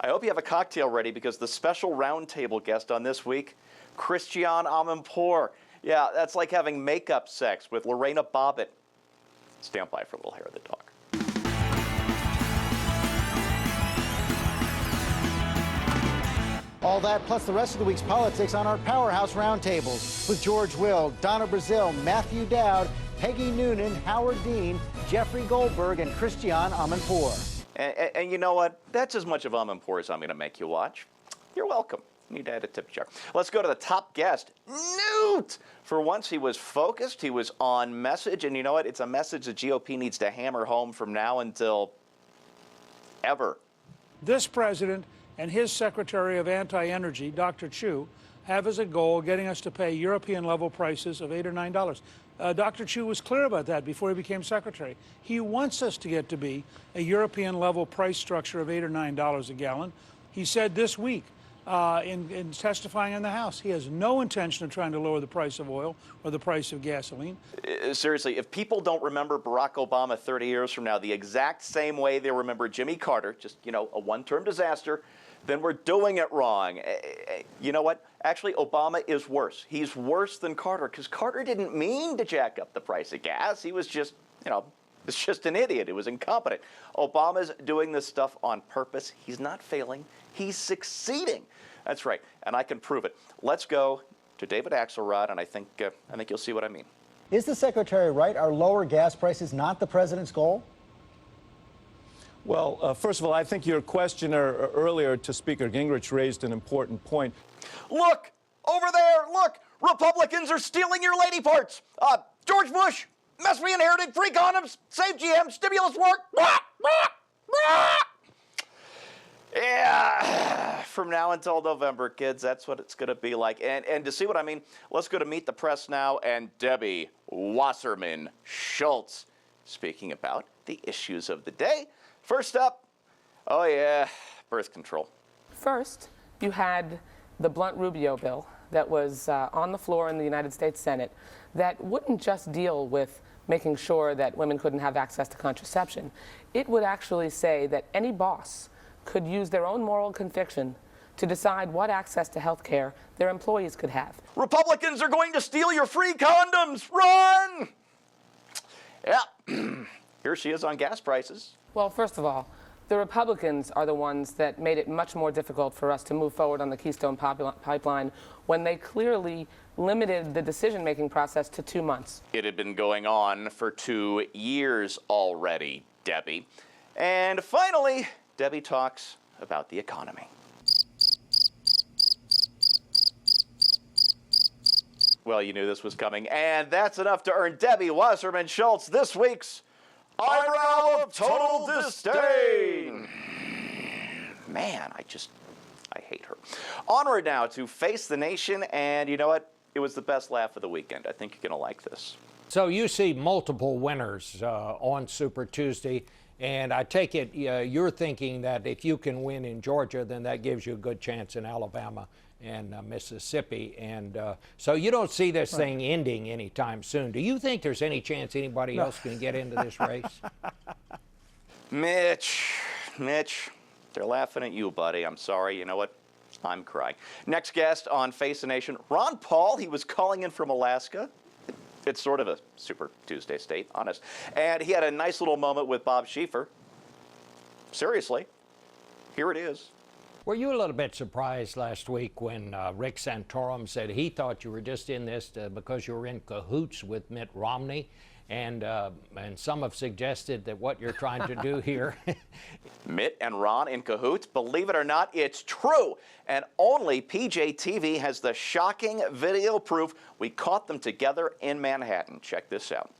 I hope you have a cocktail ready because the special roundtable guest on this week, Christian Amanpour. Yeah, that's like having makeup sex with Lorena Bobbitt. Stand by for a little hair of the dog. All that plus the rest of the week's politics on our Powerhouse Roundtables with George Will, Donna Brazil, Matthew Dowd, Peggy Noonan, Howard Dean, Jeffrey Goldberg, and Christian Amanpour. And you know what? That's as much of Amanpour as I'm going to make you watch. You're welcome. Need to add a tip jar. Let's go to the top guest, Newt. For once, he was focused. He was on message. And you know what? It's a message the GOP needs to hammer home from now until ever. This president and his Secretary of Anti-Energy, Dr. Chu, have as a goal getting us to pay European-level prices of $8 or $9. Dr. Chu was clear about that before he became secretary. He wants us to get to be a European-level price structure of $8 or $9 a gallon. He said this week in testifying in the House, he has no intention of trying to lower the price of oil or the price of gasoline. Seriously, if people don't remember Barack Obama 30 years from now the exact same way they remember Jimmy Carter, just, you know, a one-term disaster, then we're doing it wrong. You know what? Actually, Obama is worse. He's worse than Carter because Carter didn't mean to jack up the price of gas. He was just, you know, it's just an idiot. He was incompetent. Obama's doing this stuff on purpose. He's not failing. He's succeeding. That's right, and I can prove it. Let's go to David Axelrod, and I think you'll see what I mean. Is the secretary right? Are lower gas prices not the president's goal? Well, first of all, I think your questioner earlier to Speaker Gingrich raised an important point. Look! Over there! Look! Republicans are stealing your lady parts! George Bush! Mess we inherited! Free condoms! Save GM! Stimulus work! Yeah, from now until November, kids, that's what it's going to be like. And to see what I mean, let's go to Meet the Press now and Debbie Wasserman Schultz speaking about the issues of the day. First up, oh yeah, birth control. First, you had the Blunt-Rubio bill that was on the floor in the United States Senate that wouldn't just deal with making sure that women couldn't have access to contraception. It would actually say that any boss could use their own moral conviction to decide what access to health care their employees could have. Republicans are going to steal your free condoms! Run! Yeah, here she is on gas prices. Well, first of all, the Republicans are the ones that made it much more difficult for us to move forward on the Keystone Pipeline when they clearly limited the decision-making process to 2 months. It had been going on for 2 years already, Debbie. And finally, Debbie talks about the economy. Well, you knew this was coming, and that's enough to earn Debbie Wasserman Schultz this week's Eyebrow of Total Disdain. Man, I hate her. Onward now to Face the Nation, and you know what? It was the best laugh of the weekend. I think you're going to like this. So you see multiple winners on Super Tuesday, and I take it you're thinking that if you can win in Georgia, then that gives you a good chance in Alabama and Mississippi. And so you don't see this thing ending anytime soon. Do you think there's any chance anybody else can get into this race? Mitch, they're laughing at you, buddy. I'm sorry. You know what? I'm crying. Next guest on Face the Nation, Ron Paul. He was calling in from Alaska. It's sort of a Super Tuesday state, honest. And he had a nice little moment with Bob Schieffer. Seriously, here it is. Were you a little bit surprised last week when Rick Santorum said he thought you were just in this because you were in cahoots with Mitt Romney? And some have suggested that what you're trying to do here. Mitt and Ron in cahoots? Believe it or not, it's true. And only PJTV has the shocking video proof. We caught them together in Manhattan. Check this out.